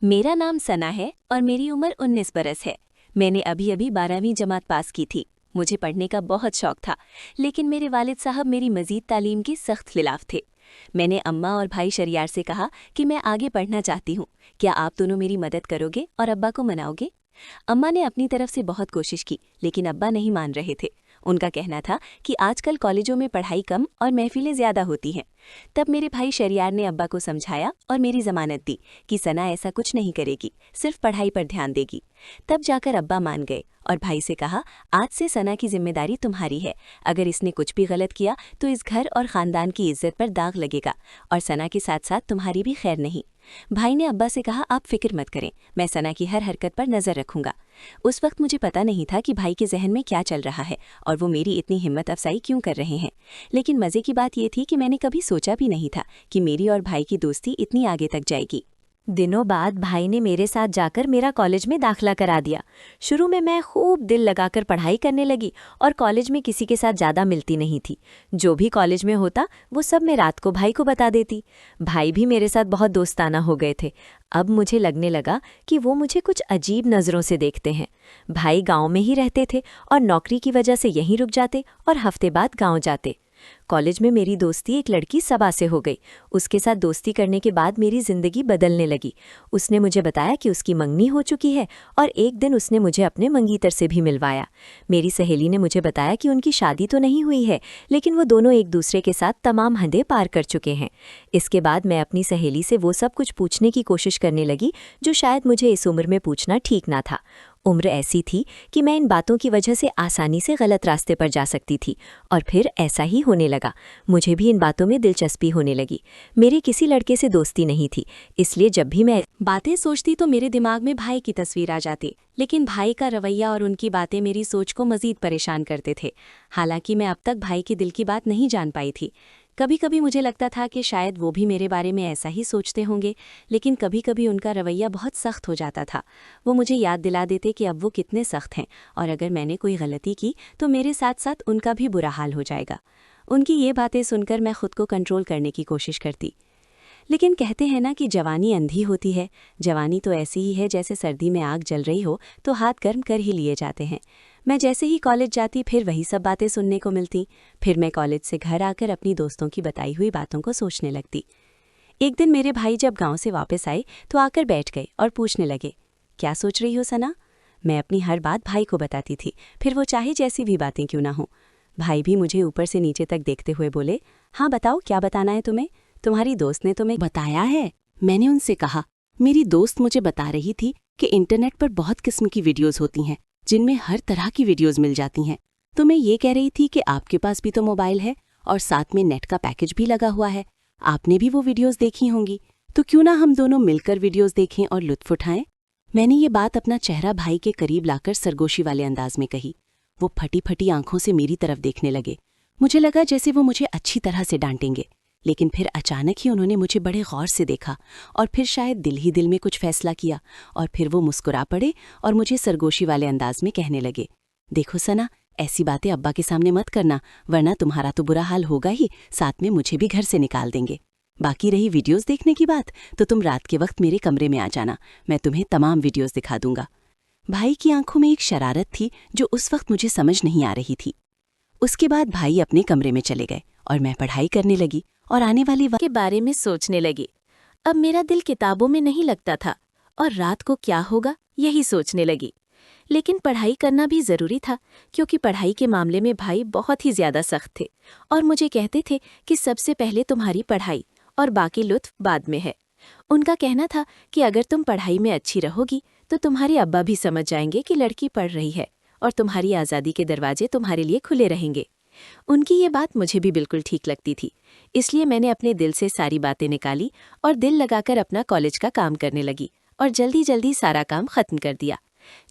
मेरा नाम सना है और मेरी उम्र 19 बरस है। मैंने अभी अभी 12वीं जमात पास की थी। मुझे पढ़ने का बहुत शौक था, लेकिन मेरे वालिद साहब मेरी मजीद तालीम के सख्त खिलाफ थे। मैंने अम्मा और भाई शरियार से कहा कि मैं आगे पढ़ना चाहती हूँ, क्या आप दोनों मेरी मदद करोगे और अब्बा को मनाओगे? अम्मा ने अपनी तरफ से बहुत कोशिश की, लेकिन अब्बा नहीं मान रहे थे। उनका कहना था कि आजकल कॉलेजों में पढ़ाई कम और महफिलें ज़्यादा होती हैं। तब मेरे भाई शरियार ने अब्बा को समझाया और मेरी ज़मानत दी कि सना ऐसा कुछ नहीं करेगी, सिर्फ पढ़ाई पर ध्यान देगी। तब जाकर अब्बा मान गए और भाई से कहा, आज से सना की जिम्मेदारी तुम्हारी है। अगर इसने कुछ भी गलत किया तो इस घर और ख़ानदान की इज्जत पर दाग लगेगा और सना के साथ साथ तुम्हारी भी खैर नहीं। भाई ने अब्बा से कहा, आप फिक्र मत करें, मैं सना की हर हरकत पर नज़र रखूंगा। उस वक्त मुझे पता नहीं था कि भाई के जहन में क्या चल रहा है और वो मेरी इतनी हिम्मत अफसाई क्यों कर रहे हैं। लेकिन मज़े की बात यह थी कि मैंने कभी सोचा भी नहीं था कि मेरी और भाई की दोस्ती इतनी आगे तक जाएगी। दिनों बाद भाई ने मेरे साथ जाकर मेरा कॉलेज में दाखिला करा दिया। शुरू में मैं खूब दिल लगाकर पढ़ाई करने लगी और कॉलेज में किसी के साथ ज़्यादा मिलती नहीं थी। जो भी कॉलेज में होता वो सब मैं रात को भाई को बता देती। भाई भी मेरे साथ बहुत दोस्ताना हो गए थे। अब मुझे लगने लगा कि वो मुझे कुछ अजीब नज़रों से देखते हैं। भाई गाँव में ही रहते थे और नौकरी की वजह से यहीं रुक जाते और हफ्ते बाद गाँव जाते। कॉलेज में मेरी दोस्ती एक लड़की सबा से हो गई। उसके साथ दोस्ती करने के बाद मेरी ज़िंदगी बदलने लगी। उसने मुझे बताया कि उसकी मंगनी हो चुकी है और एक दिन उसने मुझे अपने मंगीतर से भी मिलवाया। मेरी सहेली ने मुझे बताया कि उनकी शादी तो नहीं हुई है, लेकिन वो दोनों एक दूसरे के साथ तमाम हदें पार कर चुके हैं। इसके बाद मैं अपनी सहेली से वो सब कुछ पूछने की कोशिश करने लगी जो शायद मुझे इस उम्र में पूछना ठीक ना था। उम्र ऐसी थी कि मैं इन बातों की वजह से आसानी से गलत रास्ते पर जा सकती थी और फिर ऐसा ही होने लगा। मुझे भी इन बातों में दिलचस्पी होने लगी। मेरे किसी लड़के से दोस्ती नहीं थी, इसलिए जब भी मैं बातें सोचती तो मेरे दिमाग में भाई की तस्वीर आ जाती। लेकिन भाई का रवैया और उनकी बातें मेरी सोच को मज़ीद परेशान करते थे। हालांकि मैं अब तक भाई की दिल की बात नहीं जान पाई थी। कभी कभी मुझे लगता था कि शायद वो भी मेरे बारे में ऐसा ही सोचते होंगे, लेकिन कभी कभी उनका रवैया बहुत सख्त हो जाता था। वो मुझे याद दिला देते कि अब वो कितने सख्त हैं और अगर मैंने कोई गलती की तो मेरे साथ साथ उनका भी बुरा हाल हो जाएगा। उनकी ये बातें सुनकर मैं खुद को कंट्रोल करने की कोशिश करती। लेकिन कहते हैं ना कि जवानी अंधी होती है। जवानी तो ऐसी ही है जैसे सर्दी में आग जल रही हो तो हाथ गर्म कर ही लिए जाते हैं। मैं जैसे ही कॉलेज जाती फिर वही सब बातें सुनने को मिलती। फिर मैं कॉलेज से घर आकर अपनी दोस्तों की बताई हुई बातों को सोचने लगती। एक दिन मेरे भाई जब गांव से वापस आए तो आकर बैठ गए और पूछने लगे, क्या सोच रही हो सना? मैं अपनी हर बात भाई को बताती थी, फिर वो चाहे जैसी भी बातें क्यों ना हो। भाई भी मुझे ऊपर से नीचे तक देखते हुए बोले, हाँ बताओ, क्या बताना है तुम्हें? तुम्हारी दोस्त ने तुम्हें बताया है? मैंने उनसे कहा, मेरी दोस्त मुझे बता रही थी कि इंटरनेट पर बहुत किस्म की वीडियोज़ होती हैं जिनमें हर तरह की वीडियोज़ मिल जाती हैं। तो मैं ये कह रही थी कि आपके पास भी तो मोबाइल है और साथ में नेट का पैकेज भी लगा हुआ है, आपने भी वो वीडियोज़ देखी होंगी, तो क्यों ना हम दोनों मिलकर वीडियोज़ देखें और लुत्फ उठाएं। मैंने ये बात अपना चेहरा भाई के करीब लाकर सरगोशी वाले अंदाज में कही। वो फटी फटी आंखों से मेरी तरफ देखने लगे। मुझे लगा जैसे वो मुझे अच्छी तरह से डांटेंगे, लेकिन फिर अचानक ही उन्होंने मुझे बड़े गौर से देखा और फिर शायद दिल ही दिल में कुछ फैसला किया और फिर वो मुस्कुरा पड़े और मुझे सरगोशी वाले अंदाज में कहने लगे, देखो सना, ऐसी बातें अब्बा के सामने मत करना, वरना तुम्हारा तो बुरा हाल होगा ही, साथ में मुझे भी घर से निकाल देंगे। बाकी रही वीडियोज़ देखने की बात, तो तुम रात के वक्त मेरे कमरे में आ जाना, मैं तुम्हें तमाम वीडियोज़ दिखा दूंगा। भाई की आंखों में एक शरारत थी जो उस वक्त मुझे समझ नहीं आ रही थी। उसके बाद भाई अपने कमरे में चले गए और मैं पढ़ाई करने लगी और आने वाले वक्त के बारे में सोचने लगी। अब मेरा दिल किताबों में नहीं लगता था और रात को क्या होगा यही सोचने लगी। लेकिन पढ़ाई करना भी ज़रूरी था, क्योंकि पढ़ाई के मामले में भाई बहुत ही ज़्यादा सख्त थे और मुझे कहते थे कि सबसे पहले तुम्हारी पढ़ाई और बाकी लुत्फ बाद में है। उनका कहना था कि अगर तुम पढ़ाई में अच्छी रहोगी तो तुम्हारे अब्बा भी समझ जाएंगे कि लड़की पढ़ रही है और तुम्हारी आज़ादी के दरवाजे तुम्हारे लिए खुले रहेंगे। उनकी ये बात मुझे भी बिल्कुल ठीक लगती थी, इसलिए मैंने अपने दिल से सारी बातें निकाली और दिल लगाकर अपना कॉलेज का काम करने लगी और जल्दी जल्दी सारा काम ख़त्म कर दिया।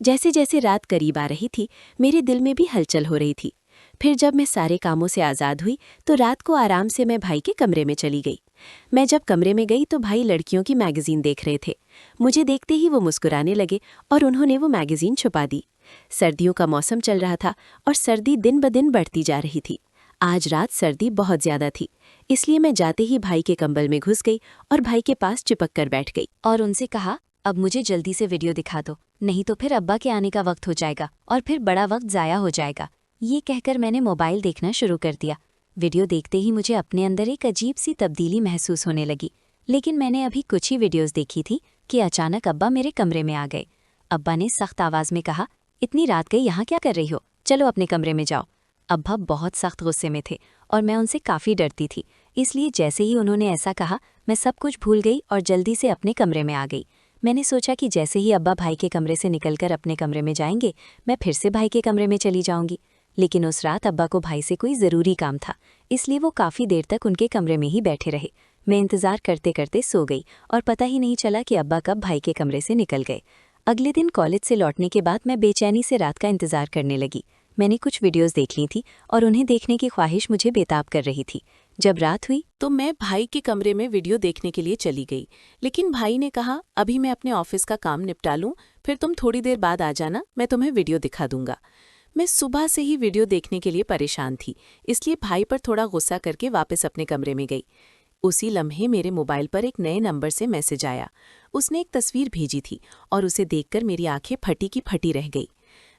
जैसे जैसे रात करीब आ रही थी मेरे दिल में भी हलचल हो रही थी। फिर जब मैं सारे कामों से आज़ाद हुई तो रात को आराम से मैं भाई के कमरे में चली गई। मैं जब कमरे में गई तो भाई लड़कियों की मैगज़ीन देख रहे थे। मुझे देखते ही वो मुस्कुराने लगे और उन्होंने वो मैगज़ीन छुपा दी। सर्दियों का मौसम चल रहा था और सर्दी दिन ब दिन बढ़ती जा रही थी। आज रात सर्दी बहुत ज़्यादा थी, इसलिए मैं जाते ही भाई के कंबल में घुस गई और भाई के पास चिपक कर बैठ गई और उनसे कहा, अब मुझे जल्दी से वीडियो दिखा दो, नहीं तो फिर अब्बा के आने का वक्त हो जाएगा और फिर बड़ा वक्त ज़ाया हो जाएगा। ये कहकर मैंने मोबाइल देखना शुरू कर दिया। वीडियो देखते ही मुझे अपने अंदर एक अजीब सी तब्दीली महसूस होने लगी। लेकिन मैंने अभी कुछ ही वीडियोस देखी थी कि अचानक अब्बा मेरे कमरे में आ गए। अब्बा ने सख्त आवाज़ में कहा, इतनी रात गई यहाँ क्या कर रही हो, चलो अपने कमरे में जाओ। अब्बा बहुत सख्त गुस्से में थे और मैं उनसे काफ़ी डरती थी, इसलिए जैसे ही उन्होंने ऐसा कहा मैं सब कुछ भूल गई और जल्दी से अपने कमरे में आ गई। मैंने सोचा कि जैसे ही अब्बा भाई के कमरे से निकलकर अपने कमरे में जाएंगे, मैं फिर से भाई के कमरे में चली जाऊंगी। लेकिन उस रात अब्बा को भाई से कोई ज़रूरी काम था, इसलिए वो काफ़ी देर तक उनके कमरे में ही बैठे रहे। मैं इंतज़ार करते करते सो गई और पता ही नहीं चला कि अब्बा कब भाई के कमरे से निकल गए। अगले दिन कॉलेज से लौटने के बाद मैं बेचैनी से रात का इंतज़ार करने लगी। मैंने कुछ वीडियोस देख ली थी और उन्हें देखने की ख्वाहिश मुझे बेताब कर रही थी। जब रात हुई तो मैं भाई के कमरे में वीडियो देखने के लिए चली गई, लेकिन भाई ने कहा अभी मैं अपने ऑफिस का काम निपटा लूं, फिर तुम थोड़ी देर बाद आ जाना, मैं तुम्हें वीडियो दिखा दूंगा। मैं सुबह से ही वीडियो देखने के लिए परेशान थी, इसलिए भाई पर थोड़ा गुस्सा करके वापस अपने कमरे में गई। उसी लम्हे मेरे मोबाइल पर एक नए नंबर से मैसेज आया। उसने एक तस्वीर भेजी थी और उसे देखकर मेरी आंखें फटी की फटी रह गई।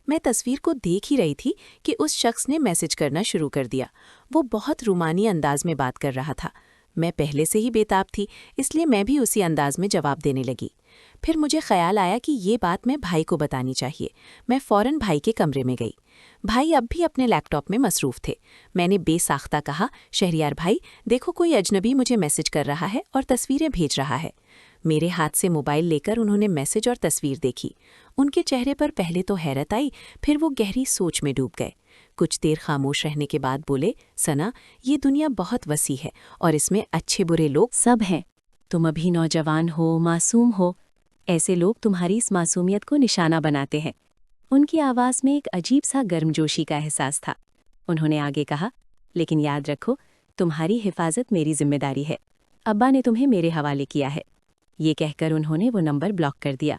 मैं तस्वीर को देख ही रही थी कि उस शख्स ने मैसेज करना शुरू कर दिया। वो बहुत रूमानी अंदाज में बात कर रहा था। मैं पहले से ही बेताब थी, इसलिए मैं भी उसी अंदाज में जवाब देने लगी। फिर मुझे ख्याल आया कि ये बात मैं भाई को बतानी चाहिए। मैं फ़ौरन भाई के कमरे में गई। भाई अब भी अपने लैपटॉप में मसरूफ़ थे। मैंने बेसाख्ता कहा, शहरियार भाई, देखो कोई अजनबी मुझे मैसेज कर रहा है और तस्वीरें भेज रहा है। मेरे हाथ से मोबाइल लेकर उन्होंने मैसेज और तस्वीर देखी। उनके चेहरे पर पहले तो हैरत आई, फिर वो गहरी सोच में डूब गए। कुछ देर खामोश रहने के बाद बोले, सना, ये दुनिया बहुत वसी है और इसमें अच्छे बुरे लोग सब हैं। तुम अभी नौजवान हो, मासूम हो, ऐसे लोग तुम्हारी इस मासूमियत को निशाना बनाते हैं। उनकी आवाज़ में एक अजीब सा गर्मजोशी का एहसास था। उन्होंने आगे कहा, लेकिन याद रखो, तुम्हारी हिफाजत मेरी जिम्मेदारी है। अब्बा ने तुम्हें मेरे हवाले किया है। ये कहकर उन्होंने वो नंबर ब्लॉक कर दिया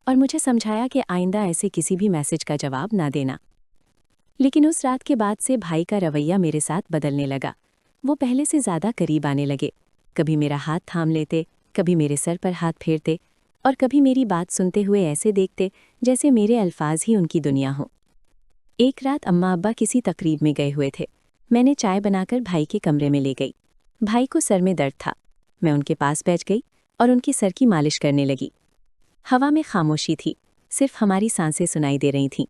और मुझे समझाया कि आइंदा ऐसे किसी भी मैसेज का जवाब ना देना। लेकिन उस रात के बाद से भाई का रवैया मेरे साथ बदलने लगा। वो पहले से ज़्यादा करीब आने लगे। कभी मेरा हाथ थाम लेते, कभी मेरे सर पर हाथ फेरते और कभी मेरी बात सुनते हुए ऐसे देखते जैसे मेरे अल्फाज ही उनकी दुनिया हो। एक रात अम्मा अब्बा किसी तकरीब में गए हुए थे। मैंने चाय बनाकर भाई के कमरे में ले गई। भाई को सर में दर्द था। मैं उनके पास बैठ गई और उनकी सर की मालिश करने लगी। हवा में खामोशी थी, सिर्फ हमारी सांसें सुनाई दे रही थीं।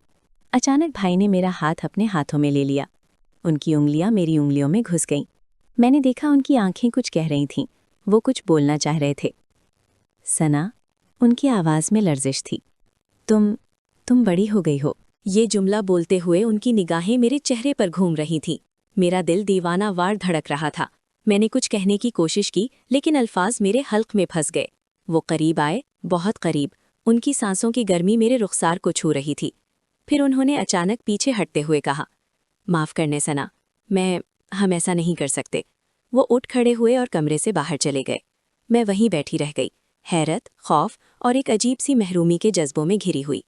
अचानक भाई ने मेरा हाथ अपने हाथों में ले लिया। उनकी उंगलियां मेरी उंगलियों में घुस गईं। मैंने देखा उनकी आंखें कुछ कह रही थीं, वो कुछ बोलना चाह रहे थे। सना, उनकी आवाज़ में लर्जिश थी। तुम बड़ी हो गई हो। ये जुमला बोलते हुए उनकी निगाहें मेरे चेहरे पर घूम रही थीं। मेरा दिल दीवाना वार धड़क रहा था। मैंने कुछ कहने की कोशिश की, लेकिन अल्फाज मेरे हल्क में फंस गए। वो करीब आए, बहुत करीब। उनकी सांसों की गर्मी मेरे रुखसार को छू रही थी। फिर उन्होंने अचानक पीछे हटते हुए कहा, माफ़ करने सना, हम ऐसा नहीं कर सकते। वो उठ खड़े हुए और कमरे से बाहर चले गए। मैं वहीं बैठी रह गई, हैरत, खौफ और एक अजीब सी महरूमी के जज्बों में घिरी हुई।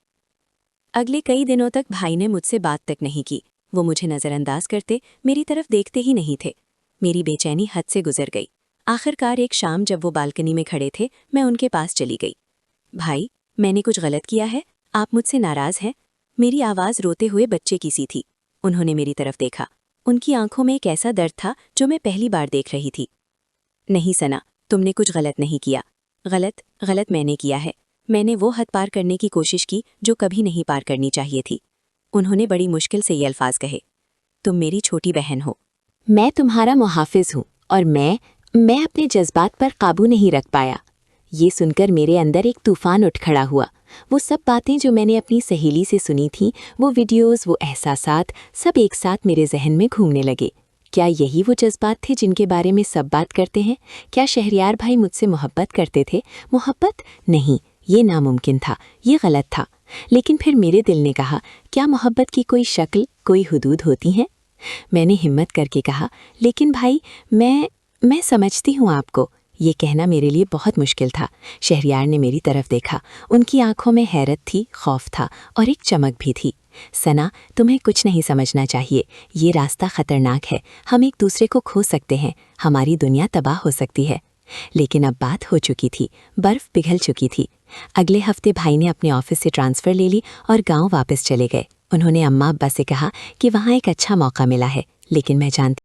अगले कई दिनों तक भाई ने मुझसे बात तक नहीं की। वो मुझे नज़रअंदाज करते, मेरी तरफ देखते ही नहीं थे। मेरी बेचैनी हद से गुजर गई। आखिरकार एक शाम जब वो बालकनी में खड़े थे, मैं उनके पास चली गई। भाई, मैंने कुछ गलत किया है? आप मुझसे नाराज़ हैं? मेरी आवाज़ रोते हुए बच्चे की सी थी। उन्होंने मेरी तरफ देखा। उनकी आंखों में एक ऐसा दर्द था जो मैं पहली बार देख रही थी। नहीं सना, तुमने कुछ गलत नहीं किया। गलत मैंने किया है। मैंने वो हद पार करने की कोशिश की जो कभी नहीं पार करनी चाहिए थी। उन्होंने बड़ी मुश्किल से ये अल्फाज कहे, तुम मेरी छोटी बहन हो। मैं तुम्हारा मुहाफिज हूँ और मैं अपने जज्बात पर काबू नहीं रख पाया। ये सुनकर मेरे अंदर एक तूफान उठ खड़ा हुआ। वो सब बातें जो मैंने अपनी सहेली से सुनी थीं, वो वीडियोस, वो एहसासात, सब एक साथ मेरे जहन में घूमने लगे। क्या यही वो जज्बात थे जिनके बारे में सब बात करते हैं? क्या शहरियार भाई मुझसे मोहब्बत करते थे? मोहब्बत नहीं, ये नामुमकिन था, ये गलत था। लेकिन फिर मेरे दिल ने कहा, क्या मोहब्बत की कोई शक्ल, कोई हुदूद होती हैं? मैंने हिम्मत करके कहा, लेकिन भाई, मैं समझती हूँ आपको। ये कहना मेरे लिए बहुत मुश्किल था। शहरियार ने मेरी तरफ देखा। उनकी आंखों में हैरत थी, खौफ था और एक चमक भी थी। सना, तुम्हें कुछ नहीं समझना चाहिए। ये रास्ता खतरनाक है। हम एक दूसरे को खो सकते हैं। हमारी दुनिया तबाह हो सकती है। लेकिन अब बात हो चुकी थी, बर्फ पिघल चुकी थी। अगले हफ्ते भाई ने अपने ऑफिस से ट्रांसफ़र ले ली और गांव वापस चले गए। उन्होंने अम्मा अब्बा से कहा कि वहाँ एक अच्छा मौका मिला है, लेकिन मैं जानती